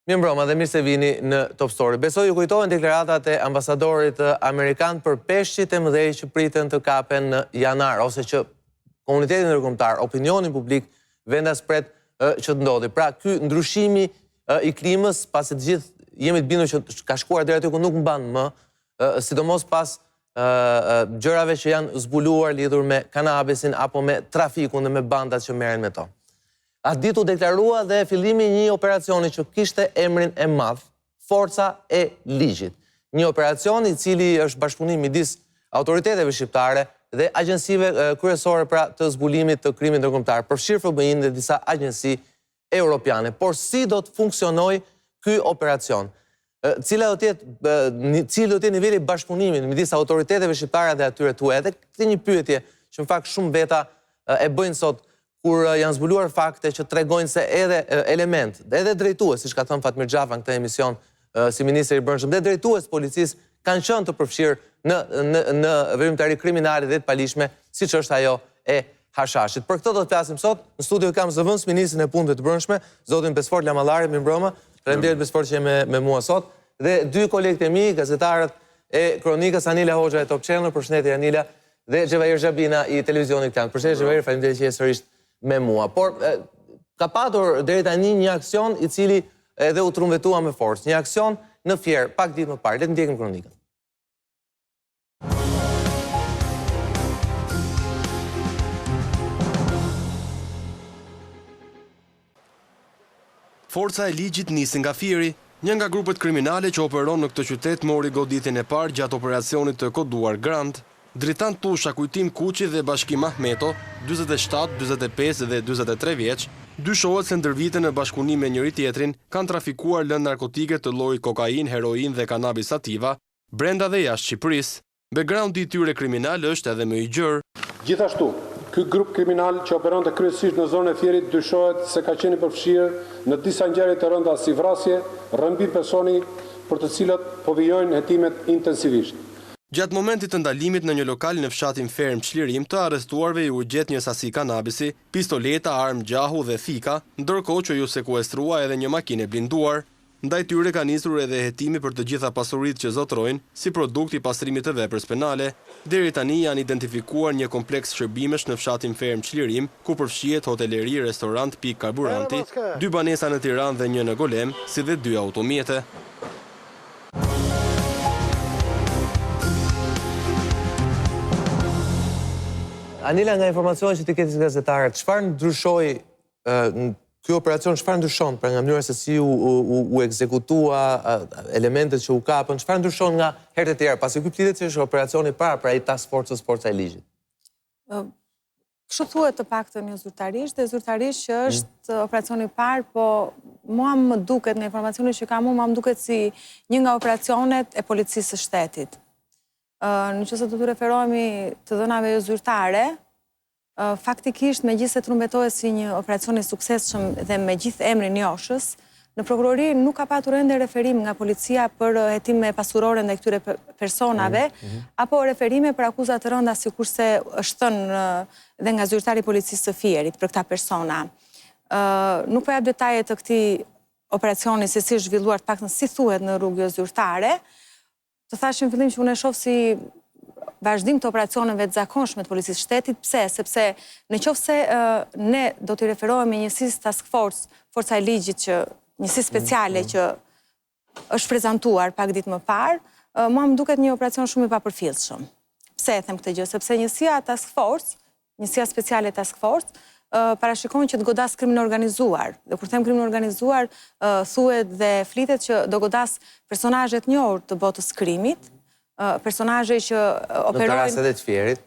Mirëmbrëma dhe mirë se vini në Top Story. Besoj ju kujtohen deklaratat e ambasadorit amerikan për peshqit e mëdhej që pritën të kapen në janar, ose që komunitetin ndërkombëtar, opinioni publik vendas pret që të ndodhi. Pra, ky ndryshimi i klimës, pasi të gjithë jemi të bindur që ka shkuar deri aty ku nuk mban më, sidomos pas gjërave që janë zbuluar lidhur me kanabisin apo me trafikun dhe me bandat që merren me to. Atë ditë u deklarua dhe fillimi i një operacioni që kishte emrin e madh, Forca e Ligjit. Një operacion i cili është bashkëpunim midis autoriteteve shqiptare dhe agjensive kryesore pra të zbulimit të krimit ndërkombëtar, përfshirë FBI-n dhe disa agjensi europiane. Por si do të funksionojë ky operacion? Cili do të jetë niveli i bashkëpunimit midis autoriteteve shqiptare dhe atyre tuaj? Edhe këtë një pyetje që në fakt shumë veta e bëjnë sot kur janë zbuluar fakte që tregojnë se edhe element, edhe drejtues, siç ka thënë Fatmir Xhafa në këtë emision si ministri i brendshëm, dhe drejtues policisë kanë qenë të përfshirë në veprimtari kriminale dhe të palishme, siç është ajo e Hashashit. Për këtë do të flasim sot. Në studio kam zëvendës ministrin e punëve të brendshme, zotin Besfort Lamallari. Mirëmbrëma. Faleminderit Besfort që je me mua sot. Dhe dy kolegët e mi, gazetarët e kronikës, Anila Hoxha e Top Channel, përshëndetje Anila, dhe Xhevair Xhabina i televizionit Klan. Përshëndetje Xhevair, faleminderit që je sërish me mua. Por ka patur deri tani një aksion i cili edhe u trumvetua me forcë. Një aksion në Fier, pak ditë më parë. Le të ndjekim kronikën. Forca e Ligjit nisi nga Fieri, një nga grupet kriminale që operon në këtë qytet mori goditjen e parë gjatë operacionit të koduar Grand. Dritan Tusha, Kujtim Kuqi dhe Bashkim Ahmeto, 47, 45 dhe 43 vjeç, dyshohet se ndër vite në bashkëpunim me njëri tjetrin kanë trafikuar lëndë narkotike të llojit kokain, heroin dhe kanabis sativa, brenda dhe jashtë Shqipërisë. Backgroundi i tyre kriminal është edhe më i gjerë. Gjithashtu, ky grup kriminal që operonte kryesisht në zonën e Fierit dyshohet se ka qenë i përfshirë në disa ngjarje të rënda si vrasje, rrëmbim personi për të cilat po vijojnë hetimet intensivisht. Gjatë momentit të ndalimit në një lokal në fshatin Ferm Çlirim, të arrestuarve ju gjet një sasi kanabisi, pistoleta, armë gjahu dhe thika, ndërkohë që ju sekuestrua edhe një makinë blinduar. Ndaj tyre ka nisur edhe hetimi për të gjitha pasuritë që zotrojnë si produkt i pastrimit të veprës penale. Deri tani janë identifikuar një kompleks shërbimesh në fshatin Ferm Çlirim, ku përfshihet hoteleri, restorant, pikë karburanti, 2 banesa në Tiranë dhe një në Golem, si dhe 2 automjete. Anila, nga informacione që ti ke si gazetare, çfarë ndryshoi ky operacion, çfarë ndryshon pra nga mënyra se si u ekzekutua, elementet që u kapën, çfarë ndryshon nga herët e tjera, pasi ky plitet që është operacioni i parë pra i task force-s Forca e Ligjit? Kështu thuhet të paktën një zyrtarisht, dhe zyrtarisht që është operacioni i parë, po mua më duket nga informacioni që kam mua më duket si një nga operacionet e policisë së shtetit. Nëse do të referohemi të dhënave zyrtare, faktikisht me gjithse trumbetohet si një operacion i suksesshëm dhe me gjithë emrin njohshës, në prokurori nuk ka patur ende referim nga policia për hetime pasurore ndaj këtyre personave, apo referime për akuzat të rënda sikurse është thënë dhe nga zyrtari i policisë së Fierit për këta persona. Nuk po jap detajet të këtij operacioni se si është zhvilluar, të paktën si thuhet në rrugë zyrtare. Të thashim fillim që unë e shoh si vazhdim të operacioneve të zakonshme të policisë shtetit. Pse? Sepse nëse ne do t'i referohemi njësisë task force, Forca e Ligjit, që njësi speciale që është prezantuar pak ditë më parë, mua më duket një operacion shumë i papërfillshëm. Pse e them këtë gjë? Sepse njësia task force, njësia speciale task force, parashikon që të godas krimin organizuar. Dhe kur them krimin organizuar, thuhet dhe flitet që do godas personazhet njohur të botës krimit, personazhe që operojnë... Në të rastet e të Fierit?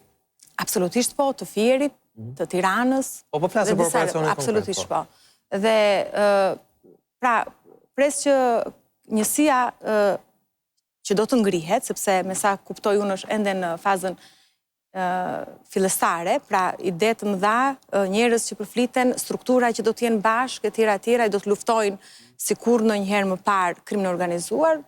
Absolutisht po, të Fierit, të Tiranës... Po flasë për operacionin konkret. Absolutisht po. Dhe, pra, pres që njësia që do të ngrihet, sepse me sa kuptoj unë është ende në fazën fillestare, pra ide të mëdha, njerëz që përfliten, struktura që do të jenë bashkë, etj, do të luftojnë sikur ndonjëherë më parë krimin organizuar.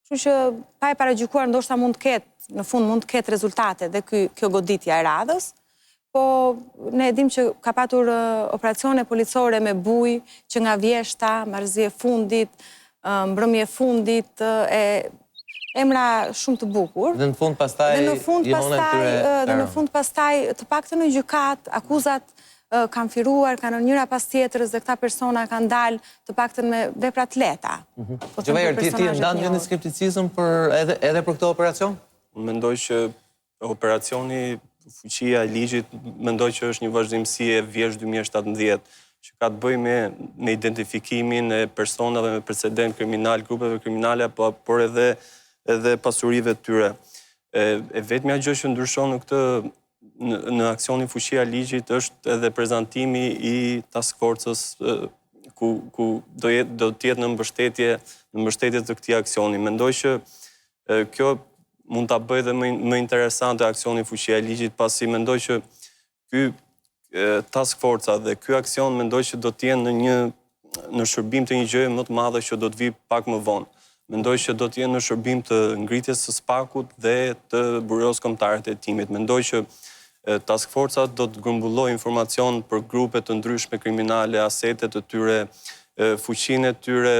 Kështu që pa e paragjykuar ndoshta mund të ketë, në fund mund të ketë rezultate dhe kjo goditja e radhës, po ne dim që ka patur operacione policore me buj, që nga vjeshta, marrëzie fundit, mbrëmje fundit, emra shumë të bukur. Dhe në fund pastaj Dhe në fund pastaj të paktën në gjykat, akuzat kanë firuar, kanë njëra pas tjetrës dhe këta persona kanë dalë të paktën me vepra të lehta. Gjëvejër, ti ndan një skepticizëm edhe për këtë operacion? Mendoj që operacioni fuqia e ligjit, mendoj që është një vazhdimësi e vjeç 2017, që ka të bëjë me identifikimin e personave me precedent kriminal, grupeve kriminale, por edhe pasurive të tyre. E vetmja gjë që ndryshon në këtë në aksionin fuqia e ligjit është edhe prezantimi i task force-s ku do të jetë në mbështetje të këtij aksioni. Mendoj që kjo mund ta bëjë dhe më interesante aksionin fuqia e ligjit, pasi mendoj që ky task force dhe ky aksion mendoj që do të jenë në shërbim të një gjëje më të madhe që do të vijë pak më vonë. Mendoj që do të jenë në shërbim të ngritjes së SPAK-ut dhe të Bureos Kombëtare të Hetimit. Mendoj që task forca do të grumbullojë informacion për grupe të ndryshme kriminale, asete të tyre, fuqinë e tyre,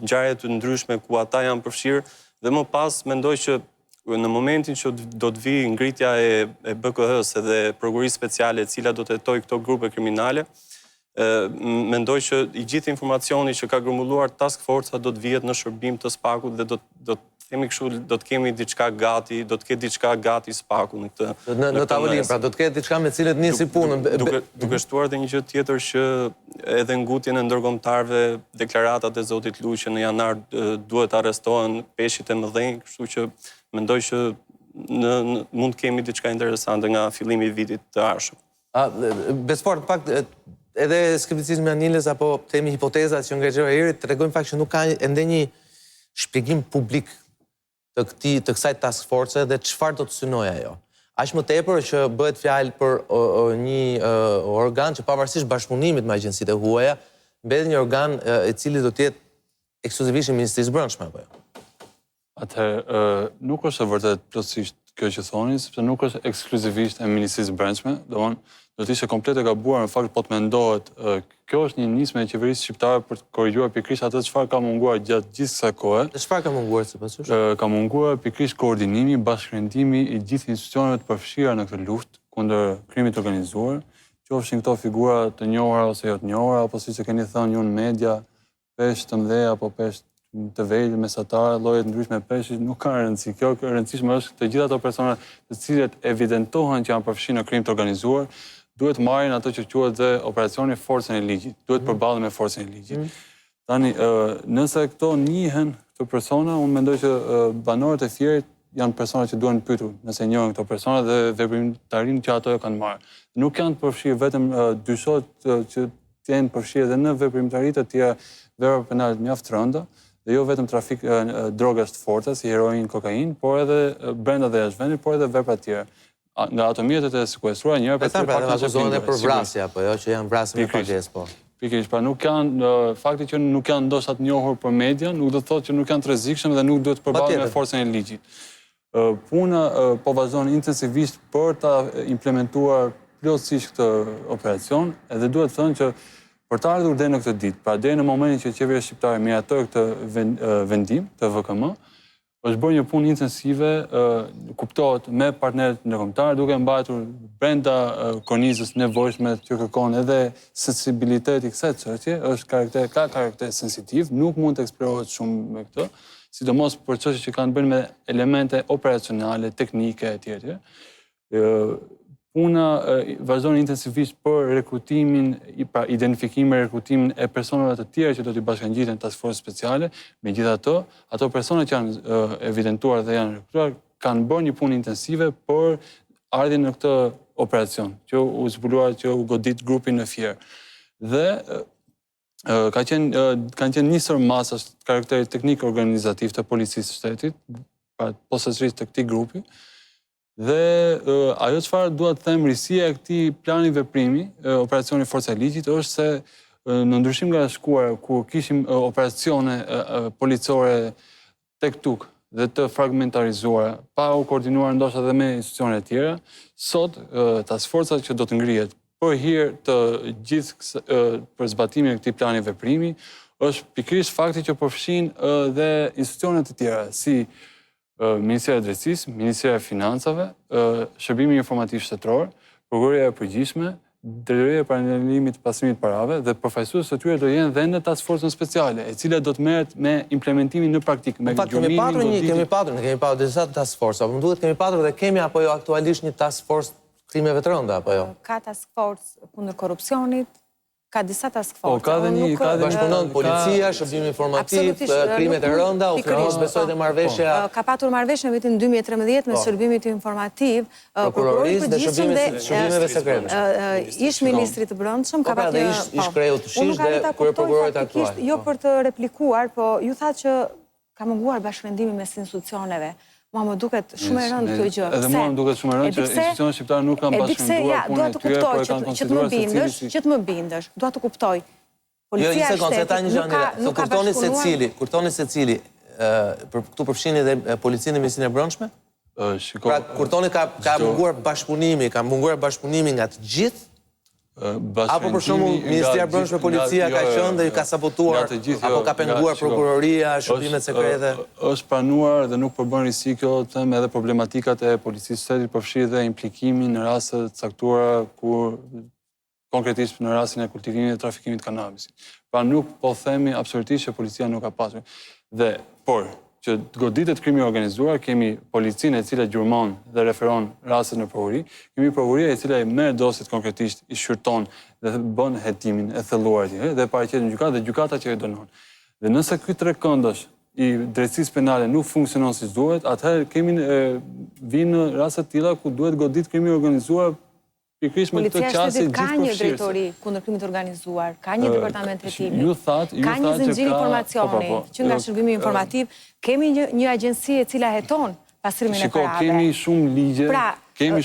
ngjarje të ndryshme ku ata janë përfshirë. Dhe më pas, mendoj që në momentin që do të vijë ngritja e BKH-s edhe prokurisë speciale e cila do të hetojë këto grupe kriminale, mendoj që i gjithë informacioni që ka grumbulluar task forca do të vihet në shërbim të SPAK-ut dhe do të themi kështu, do të kemi diçka gati, do të ketë diçka gati SPAK-u në këtë. Në tavolinë, pra do të ketë diçka me cilët nisi punën. Duke shtuar edhe një gjë tjetër që edhe ngutjen e ndërkombëtarëve, deklaratat e zotit Luqi në janar duhet arrestohen peshqit e mëdhenj, kështu që mendoj që mund të kemi diçka interesante nga fillimi i vitit të ardhshëm. Besport, pak edhe skepticizmi Aniles apo themi hipotezat që nga Gjevahiri tregojnë fakt që nuk ka ende një shpjegim publik të kësaj task force dhe çfarë do të synojë ajo. Aq më tepër që bëhet fjalë për një organ që pavarësisht bashkëpunimit me agjencitë e huaja, mbetet një organ i cili do të jetë ekskluzivisht i Ministrisë së Brendshme apo jo. Atëherë, nuk është e vërtet plotësisht kjo që thoni, sepse nuk është ekskluzivisht e Ministrisë së Brendshme, domthonë do të ishte komplet e gabuar në fakt po të mendohet, kjo është një nismë e qeverisë shqiptare për të korrigjuar pikërisht atë çfarë ka munguar gjatë gjithë kësaj kohe. Çfarë ka munguar sipas jush? Ka munguar pikërisht koordinimi, bashkërendimi i gjithë institucioneve të përfshira në këtë luftë kundër krimit të organizuar, qofshin këto figura të njohura ose jo të njohura, apo siç e keni thënë ju në media, peshë të mëdha apo peshë të vegjël, mesatare, lloje të ndryshme peshë, nuk ka rëndësi. Kjo e rëndësishme është të gjitha ato persona të cilët evidentohen që janë përfshirë në krim të organizuar, duhet marrin ato që quhet dhe operacioni forcën e ligjit, duhet përballen me forcën e ligjit. Tani, nëse këto njihen këto persona, unë mendoj që banorët e Fierit janë persona që duhen pyetur, nëse njohin këto persona dhe veprimtarinë që ato e kanë marrë. Nuk janë të përfshirë vetëm dyshohet që të jenë përfshirë edhe në veprimtari të tjera vepra penale mjaft të rënda, dhe jo vetëm trafik drogash të forta si heroin, kokainë, por edhe brenda dhe jashtë vendit, por edhe vepra të tjera. Nga ato mjetet e sekuestruara njëra për të akuzohen edhe për vrasje apo jo, që janë vrasje me pagesë, po. Pikërisht, pra nuk janë fakti që nuk janë ndoshta të njohur për media, nuk do të thotë që nuk janë të rrezikshëm dhe nuk duhet të përballen me forcën e ligjit. Puna po vazhdon intensivisht për ta implementuar plotësisht këtë operacion, edhe duhet të thënë që për të ardhur deri në këtë ditë, pra deri në momentin që qeveria shqiptare miratoi këtë vendim të VKM, është bërë një punë intensive, kuptohet me partnerët ndërkombëtar, duke mbajtur brenda kornizës nevojshme që kërkon edhe sensibiliteti i kësaj çështje, ka karakter sensitiv, nuk mund të eksplorohet shumë me këtë, sidomos për çështje që kanë bërë me elemente operacionale, teknike etj. Puna vazhdon intensivisht për rekrutimin, pra identifikimin e rekrutimin e personave të tjerë që do t'i bashkangjiten task force speciale. Megjithatë, ato persona që janë evidentuar dhe janë rekrutuar kanë bërë një punë intensive për ardhin në këtë operacion, që u zbuluar, që u godit grupin në Fier. Dhe kanë qenë nisër masash të karakterit teknik organizativ të policisë së shtetit, pra posaçërisht të këtij grupi. Dhe ajo çfarë dua të them risia e këtij plani veprimi, operacioni Forca e Ligjit, është se në ndryshim nga shkuar ku kishim operacione policore tek tuk dhe të fragmentarizuara, pa u koordinuar ndoshta edhe me institucione të tjera, sot task forca që do të ngrihet për hir të gjithë për zbatimin e këtij plani veprimi, është pikërisht fakti që përfshin dhe institucione të tjera, si Ministria e Drejtësisë, Ministria e Financave, Shërbimi Informativ Shtetëror, Prokuroria e Përgjithshme, Drejtoria e Parandalimit të Pastrimit të Parave dhe përfaqësues të tyre do jenë dhe në task forcën speciale, e cila do të merret me implementimin në praktikë, me gjumimin, kemi patur disa task force, apo më duhet kemi patur dhe kemi apo jo aktualisht një task force krimeve të rënda apo jo? Ka task force kundër korrupsionit, ka disa task force. Bashkëpunon policia, shërbimi informativ, krimet e rënda, ufrimisht besoj dhe marrëveshja. Ka patur marrëveshje në vitin 2013 me shërbimit informativ, prokurorisë dhe shërbimeve sekrete. Ish ministri të brendshëm ka patur ish kreu të shish dhe kryeprokurorët aktual. Jo për të replikuar, po ju tha që ka munguar bashkëvendimi mes institucioneve. Mua më duket shumë e rëndë kjo gjë. Edhe mua më duket shumë e rëndë që institucionet shqiptare nuk kanë bashkëmenduar punën e tyre, por e kanë konsideruar secili që të më bindesh, dua të kuptoj. Policia e shtetit nuk ka bashkëpunuar. Kurtoni secili, këtu përfshini dhe policinë e Ministrinë e Brendshme? Pra, kurtoni ka munguar bashkëpunimi nga të gjithë? Apo për shumë Ministria e Brendshme Policia ka qenë dhe ka sabotuar, apo ka penguar prokuroria, shërbimet sekrete? Është pranuar dhe nuk përbën risi kjo, të them edhe problematikat e policisë shtetit përfshi dhe implikimin në raste të caktuara kur konkretisht në rastin e kultivimit dhe trafikimit të kanabisit. Pra nuk po themi absolutisht që policia nuk ka pasur. Por që të goditet krimi organizuar, kemi policinë e cila gjurmon dhe referon rastet në prokurori, kemi prokuroria e cila i merr dosjet konkretisht, i shqyrton dhe bën hetimin e thelluar atje dhe paraqet në gjykatë dhe gjykata që i dënon. Dhe nëse ky trekëndësh i drejtësisë penale nuk funksionon siç duhet, atëherë kemi vinë në raste të tilla ku duhet godit krimi organizuar. Policia e shtetit ka një drejtori kundër krimit organizuar, ka një departament hetimi, ka një zinxhir informacioni që nga shërbimi informativ, kemi një agjenci e cila heton pastrimin e parave. Kemi shumë ligje, kemi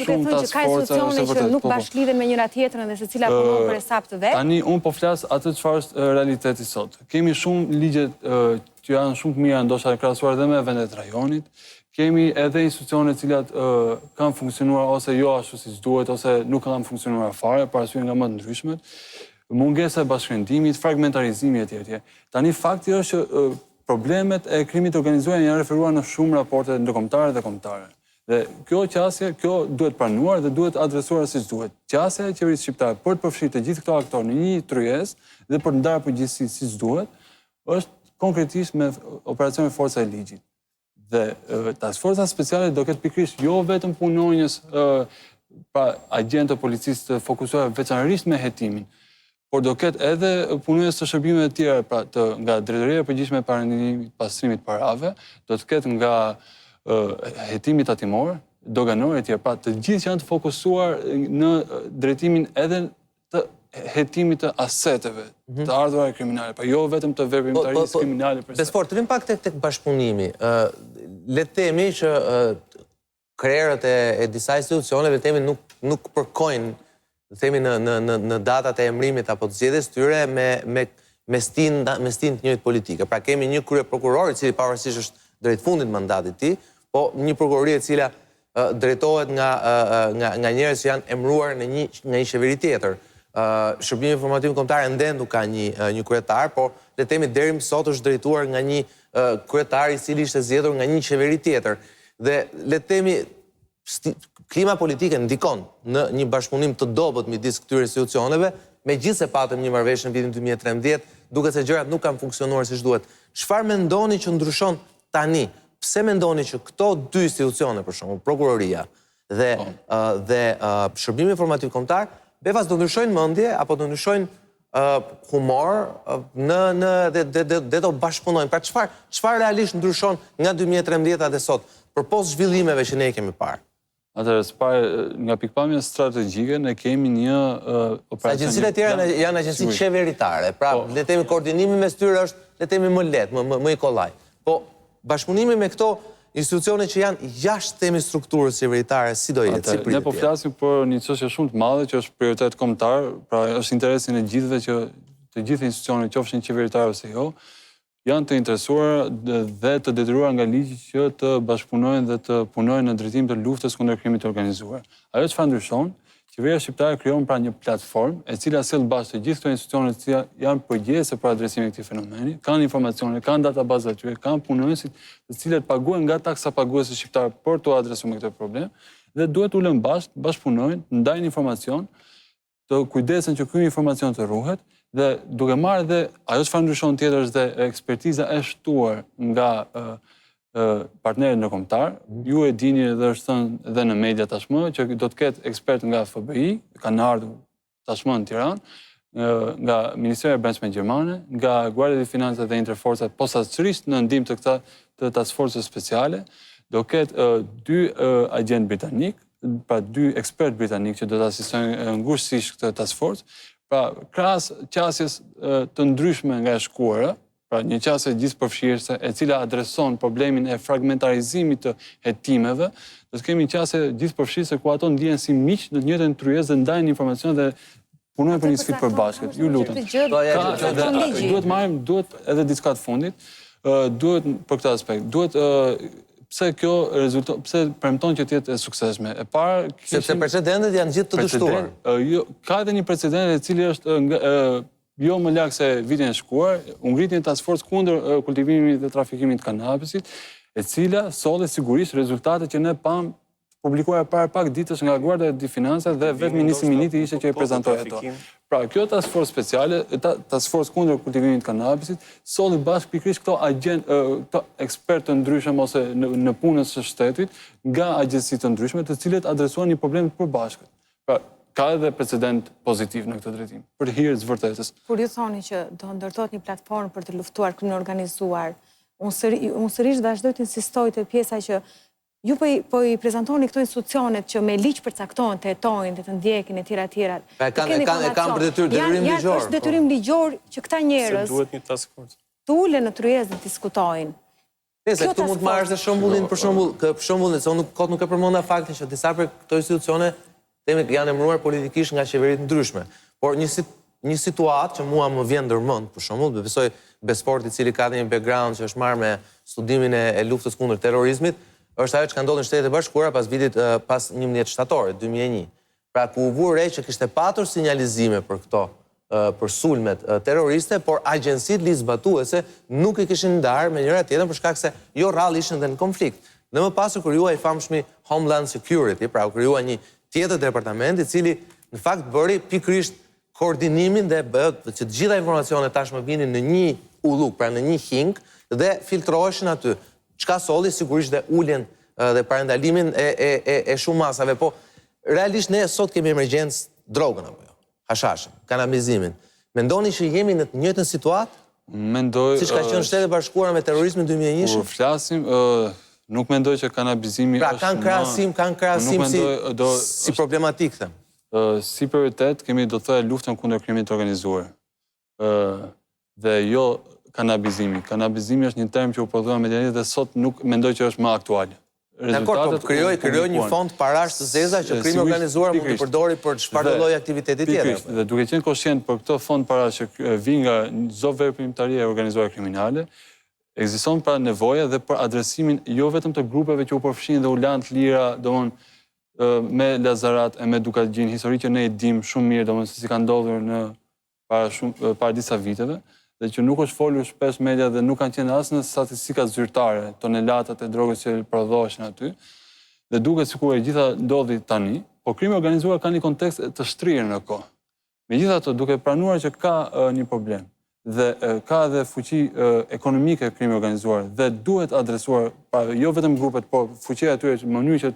shumë task force, që nuk bashkëlidhen me njëra tjetrën dhe secila punon për hesab të vet. Tani unë po flas atë çfarë është realiteti sot. Kemi shumë ligje që janë shumë të mira, ndoshta krahasuar edhe me vendet e rajonit. Kemi edhe institucione të cilat kanë funksionuar ose jo ashtu siç duhet, ose nuk kanë funksionuar fare, për arsye nga më të ndryshmet. Mungesa e bashkëvendimit, fragmentarizimi etj. Tani fakti është që problemet e krimit organizuar janë referuar në shumë raporte ndërkombëtare dhe kombëtare. Dhe kjo qasje, kjo duhet pranuar dhe duhet adresuar siç duhet. Qasja e qeverisë shqiptare për të përfshirë të gjithë këto aktorë në një tryezë dhe për të ndarë përgjegjësi siç duhet, është konkretisht me operacione forca e ligjit. Dhe task forca speciale do ketë pikërisht jo vetëm punonjës pra agjentë të policisë të fokusuar veçanërisht me hetimin, por do ketë edhe punonjës të shërbimeve të tjera, pra nga Drejtoria e Përgjithshme e Parandalimit të Pastrimit të Parave, do të ketë nga hetimi tatimor, doganor etj. Pra të gjithë janë të fokusuar në drejtimin edhe të hetimit të aseteve, të ardhurave kriminale, pa jo vetëm të veprimtarisë kriminale. Besfor, të vim pak tek bashkëpunimi. Le të themi që krerët e disa institucioneve nuk përkojnë, le të themi në datat e emrimit apo të zgjedhjes tyre me stin të njëjtë politike. Pra kemi një kryeprokuror i cili pavarësisht është drejt fundit mandatit tij, po një prokurori e cila drejtohet nga njerëz që janë emëruar në një qeveri tjetër. Shërbimi informativ kombëtar ende nuk ka një kryetar, por le të themi deri më sot është drejtuar nga një kryetar i cili ishte zgjedhur nga një qeveri tjetër. Dhe le të themi klima politike ndikon në një bashkëpunim të dobët midis këtyre institucioneve, megjithëse patëm një marrëveshje në vitin 2013, duket se gjërat nuk kanë funksionuar siç duhet. Çfarë mendoni që ndryshon tani? Pse mendoni që këto dy institucione, për shembull, prokuroria dhe shërbimi informativ kombëtar, befas do ndryshojnë mendje apo do ndryshojnë humor dhe do bashkëpunojnë. Pra çfarë realisht ndryshon nga 2013 dhe sot, përpos zhvillimeve që ne kemi parë? Atëherë, nga pikpamja strategjike, ne kemi një operacion... Agjencitë e tjera janë agjenci qeveritare, pra le të themi koordinimi mes tyre është, le të themi më lehtë, më i kollaj. Po bashkëpunimi me këto institucione që janë jashtë temi strukturës qeveritare, si do jetë, si pritet? Ne po flasim për një çështje shumë të madhe që është prioritet kombëtar, pra është interesin e gjithëve që të gjithë institucionet, qofshin qeveritare ose jo, janë të interesuar dhe të detyruar nga ligji që të bashkëpunojnë dhe të punojnë në drejtim të luftës kundër krimit të organizuar. Ajo çfarë ndryshon, qeveria shqiptare krijon pra një platformë e cila sjell bashkë të gjithë këto institucione që janë përgjegjëse për adresimin e këtij fenomeni, kanë informacione, kanë databazat aty, kanë punonësit të cilët paguhen nga taksa paguesi shqiptar për të adresuar me këtë problem dhe duhet ulen bashkëpunojnë, ndajnë informacion, të kujdesen që ky informacion të ruhet dhe duke marrë dhe ajo çfarë ndryshon tjetër është dhe ekspertiza e shtuar nga partnerët ndërkombëtar. Ju e dini dhe është thënë edhe në media tashmë që do të ketë ekspert nga FBI, kanë ardhur tashmë në Tiranë, nga Ministria e Brendshme Gjermane, nga Guardia di Finanza dhe Interforcat, posaçërisht në ndihmë të të task force speciale, do ketë 2 agent britanik, pra 2 ekspert britanik që do të asistojnë ngushësisht këtë task force, pra krahas qasjes të ndryshme nga e shkuara, pra një qasje gjithëpërfshirëse e cila adreson problemin e fragmentarizimit të hetimeve, do të kemi qasje gjithëpërfshirëse ku ato ndihen si miq në të njëjtën tryezë dhe ndajnë informacione dhe punojnë për një sfidë përbashkët. Ju lutem. Duhet edhe diçka të fundit, duhet për këtë aspekt, duhet pse premton që të jetë e suksesshme. E para, sepse precedentet janë gjithë të dështuar. Ka edhe një precedent i cili është jo më lak se vitin e shkuar, u ngrit një task force kundër kultivimit dhe trafikimit të kanabisit, e cila solli sigurisht rezultate që ne pam publikuar para pak ditësh nga Guardia di Finanza dhe vetë ministri Miniti ishte që i prezantoi ato. Pra, kjo task force speciale, task force kundër kultivimit të kanabisit, solli bashkë pikërisht këto agent, këto ekspertë të ndryshëm ose në punës së shtetit nga agjencitë të ndryshme, të cilët adresuan një problem të përbashkët. Pra, ka edhe precedent pozitiv në këtë drejtim, për hir të vërtetës. Kur ju thoni që do ndërtohet një platformë për të luftuar krimin organizuar, unë sërish vazhdoj të insistoj të pjesa që ju po i prezantoni këto institucionet që me ligj përcaktohen të hetojnë, të ndjekin e tjera. E kanë për detyrë detyrim ligjor. Është detyrim ligjor që këta njerëz Se duhet një task force. të ulen në tryezë dhe diskutojnë. Nëse këtu mund të marrësh dhe shembullin për shembullin, se unë nuk e përmenda faktin që disa për këto institucione janë emëruar politikisht nga qeveritë ndryshme. Por një situatë që mua më vjen ndërmend, për shembull, besoj Besport i cili ka një background që është marrë me studimin e luftës kundër terrorizmit, është ajo që ka ndodhur në Shtetet e Bashkuara pas 11 shtatorit 2001. Pra ku u vur re që kishte patur sinjalizime për këto për sulmet terroriste, por agjencitë ligjzbatuese nuk i kishin ndarë me njëra tjetrën për shkak se jo rrallë ishin dhe në konflikt. Dhe më pas u krijua i famshmi Homeland Security, pra u krijua një tjetër departament i cili në fakt bëri pikërisht koordinimin dhe që të gjitha informacionet tashmë vinin në një ulluk, pra në një hing dhe filtroheshin aty. Çka solli sigurisht dhe uljen dhe parandalimin e shumë masave, po realisht ne sot kemi emergjencë drogën apo jo, hashashin, kanabizimin. Mendoni që jemi në të njëjtën situatë? Mendoj siç ka qenë Shtetet e Bashkuara me terrorizmin 2001? Kur flasim, nuk mendoj që kanabizimi është kanë krahasim si problematik them. Si prioritet kemi do të thojë luftën kundër krimit të organizuar. Dhe jo kanabizimi. Kanabizimi është një term që u prodhua me mediatë dhe sot nuk mendoj që është më aktual. Dakor, po krijoj një fond parash të zeza që krimi organizuar mund të përdori për çfarëdo lloj aktiviteti tjetër. Dhe duke qenë koshient për këtë fond parash që vjen nga çdo veprimtari e organizuar kriminale, ekziston pra nevoja dhe për adresimin jo vetëm të grupeve që u përfshin dhe u lanë të lira, domthonë me Lazarat e me Dukagjin, histori që ne e dim shumë mirë, domthonë se si ka ndodhur në para disa viteve, dhe që nuk është folur shpesh media dhe nuk kanë qenë as në statistikat zyrtare, tonelatat e drogës që prodhoheshin aty, dhe duket sikur e gjitha ndodhi tani, po krimi organizuar ka një kontekst të shtrirë në kohë. Megjithatë, duke pranuar që ka një problem dhe ka edhe fuqi ekonomike krimi organizuar dhe duhet adresuar, jo vetëm grupet, por fuqia e tyre në mënyrë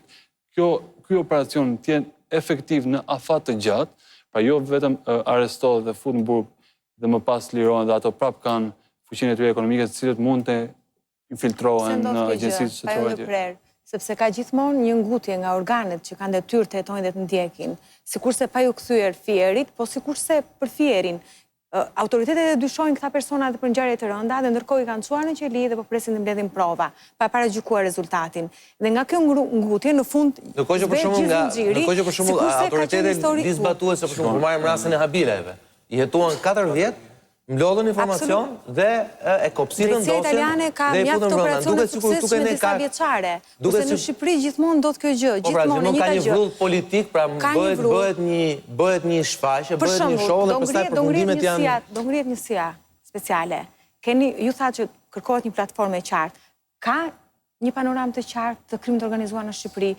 që ky operacion të jenë efektiv në afat të gjatë, pra jo vetëm arrestohet dhe fut në burg dhe më pas lirohen dhe ato prap kanë fuqinë e tyre ekonomike të cilët mund të infiltrohen në agjencitë shtetërore. Sepse ka gjithmonë një ngutje nga organet që kanë detyrë të hetojnë dhe të ndjekin, sikurse pa ju kthyer fierit, po sikurse për fierin. Autoritetet e dyshojnë këta persona dhe për ngjarje të rënda dhe ndërkohë i kanë çuar në qeli dhe po presin të mbledhin prova, pa paragjykuar rezultatin. Dhe nga kjo ngutje në fund Ndërkohë që për shembull autoritetet ligjzbatuese për shembull marrim rastin e Habileve. I hetuan 4 vjet Mlodhën informacion dhe e kopsitën Drejtësia italiane ka mjaft operacione të suksesshme disa vjeçare. Kurse në Shqipëri gjithmonë do të kjo gjë, gjithmonë e njëjta gjë. Ka një vrull politik, pra bëhet një shfaqje, bëhet një show dhe pastaj përfundimet janë... Do ngrihet njësia speciale. Ju tha që kërkohet një platformë e qartë. Ka një panoramë të qartë të krimit organizuar në Shqipëri?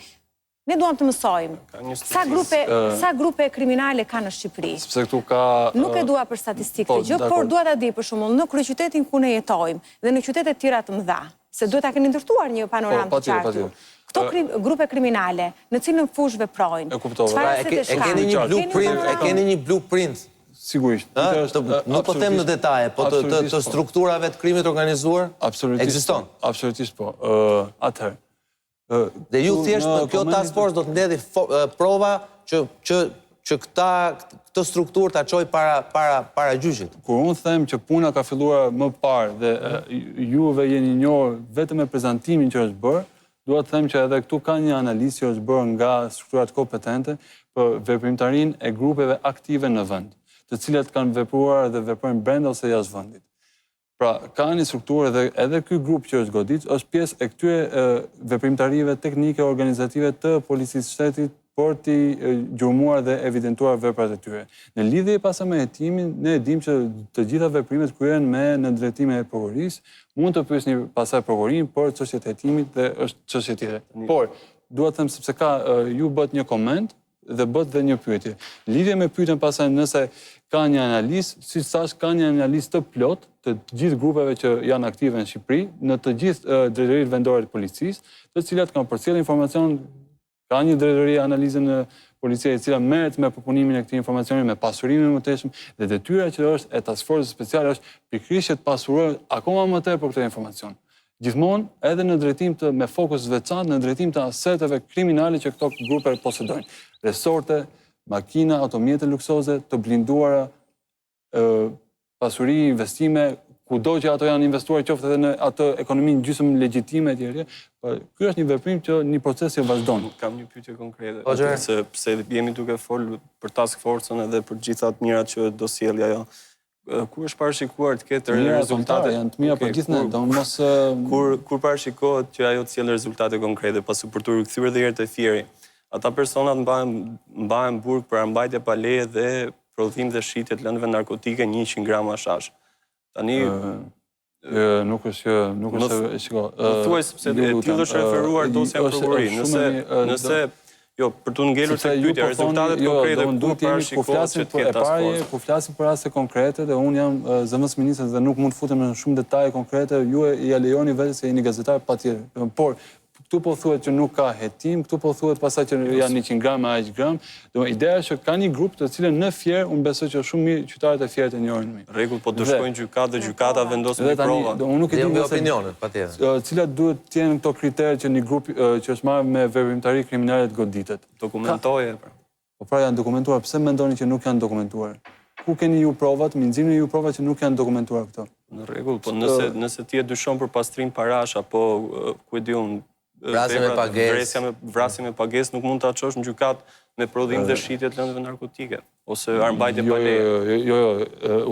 Ne duam të mësojmë. Sa grupe kriminale ka në Shqipëri? Sepse këtu ka... Nuk e dua për statistikë të gjë, por dua ta di për shembull në kryeqytetin ku ne jetojmë dhe në qytetet tjera të mëdha, se duhet ta keni ndërtuar një panoramë të qartë. Këto grupe kriminale, në cilën fushë veprojnë? E keni një blueprint? Sigurisht. Nuk po them në detaje, po të strukturave të krimit organizuar? Ekziston? Absolutisht po. Atëherë. Dhe ju thjesht kjo task force do të mbledhë prova që këtë strukturë ta çojë para gjyqit. Kur unë them që puna ka filluar më parë dhe juve jeni njohur vetëm me prezantimin që është bërë, dua të them që edhe këtu ka një analizë që është bërë nga strukturat kompetente për veprimtarinë e grupeve aktive në vend, të cilat kanë vepruar dhe veprojnë brenda ose jashtë vendit. Pra, ka një strukturë dhe edhe ky grup që është godit, është pjesë e këtyre veprimtarive teknike, organizative të policisë shtetit për t'i gjurmuar dhe evidentuar veprat e tyre. Në lidhje pastaj me hetimin, ne e dim që të gjitha veprimet kryhen në drejtime e prokurorisë, mund të pyesni pastaj prokurorin për çështjet e hetimit dhe është çështje tjetër. Por, dua të them sepse ju bët një koment dhe bët dhe një pyetje. Lidhje me pyetjen pastaj nëse ka një analizë, si thash, ka një analizë të plot të gjithë grupeve që janë aktive në Shqipëri, në të gjithë drejtoritë vendore të policisë, të cilat kanë përcjellë informacion, ka një drejtori analizë në policia e cila merret me përpunimin e këtij informacioni, me pasurimin e mëtejshëm, dhe detyra që është e task force speciale është pikërisht të pasurojë akoma më tepër për këtë informacion. Gjithmonë edhe në drejtim me fokus veçantë në drejtim të aseteve kriminale që këto grupe posedojnë. Resorte, makina, automjete luksoze, të blinduara, pasuri, investime, kudo që ato janë investuar qoftë edhe në atë ekonominë gjysmë legjitime etj. Ky është një veprim që një proces që vazhdon. Kam një pyetje konkrete, sepse jemi duke folur për task force-ën edhe për gjitha të mirat që do sjellë ajo. Kur është parashikuar të ketë rezultate? Janë të mira për gjithë ne, domos kur parashikohet që ajo të sjellë rezultate konkrete pasi për të rikthyer edhe herë te fieri. Ata personat mbahen burg për mbajtje pa leje dhe prodhim dhe shitje të lëndëve narkotike 100 grama hashish. Tani nuk është shiko. Thuaj sepse e tillë është referuar dosja në prokurori. Nëse për të ngelur tek pyetja, rezultatet konkrete kur parashikohet që të ketë task force. Kur flasim për raste konkrete dhe unë jam zëvendës ministër dhe nuk mund të futem në shumë detaje konkrete, ju ja lejoni vetë se jeni gazetar patjetër. Por këtu po thuhet që nuk ka hetim, këtu po thuhet pastaj që janë 100 gram aq gram. Ideja është që ka një grup të cilën në Fier unë besoj që shumë mirë qytetarët e Fierit e njohin mirë. Rregull, po të shkojnë gjykatë dhe gjykata vendosin një prova. Unë nuk e di opinionet, patjetër. Cilat duhet të jenë këto kriterë që një grup që është marrë me veprimtari kriminale të goditet. Dokumentoje. Po pra janë dokumentuar, pse mendoni që nuk janë dokumentuar? Ku keni ju provat, minxini ju provat që nuk janë dokumentuar këto? Në rregull, po nëse ti e dyshon për pastrim parash apo ku e di unë vrasje me pagesë, nuk mund ta çosh në gjykat me prodhim dhe shitje të lëndëve narkotike ose armbajtje pa leje. Jo,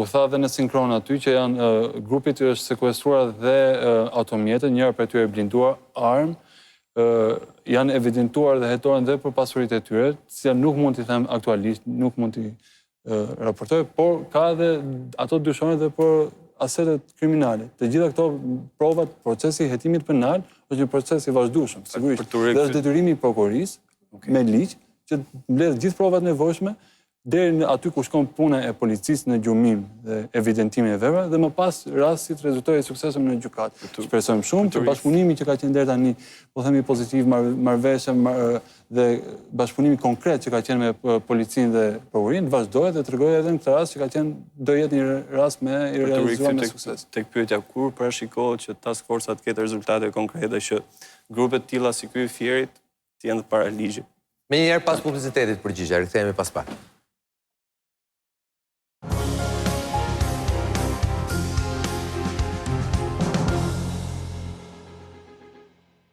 u tha dhe në sinkron aty që janë grupit që është sekuestruar dhe automjete, njëra prej tyre blinduar, armë, janë evidentuar dhe hetohen dhe për pasuritë e tyre, që nuk mund t'i them aktualisht, nuk mund t'i raportoj, por ka dhe ato dyshone dhe për asetet kriminale. Të gjitha këto provat, procesi i hetimit penal është një proces i vazhdueshëm, sigurisht. Dhe është detyrimi i prokurorisë me ligj që mbledh gjithë provat nevojshme deri aty ku shkon puna e policisë në gjurmim dhe evidentimin e veprave dhe më pas rastit rezultojë suksesshëm në gjykatë. Shpresojmë shumë që bashkëpunimi që ka qenë deri tani, po themi pozitiv, marrëveshje dhe bashkëpunimi konkret që ka qenë me policinë dhe prokurorinë vazhdojë dhe tregojë edhe në këtë rast që ka qenë do jetë një rast me i realizuar me sukses. Tek pyetja kur parashikohet që task force të ketë rezultate konkrete që grupe të tilla si ky i Fierit të jenë para ligjit. Menjëherë pas publicitetit përgjigje, rikthehemi pas pak.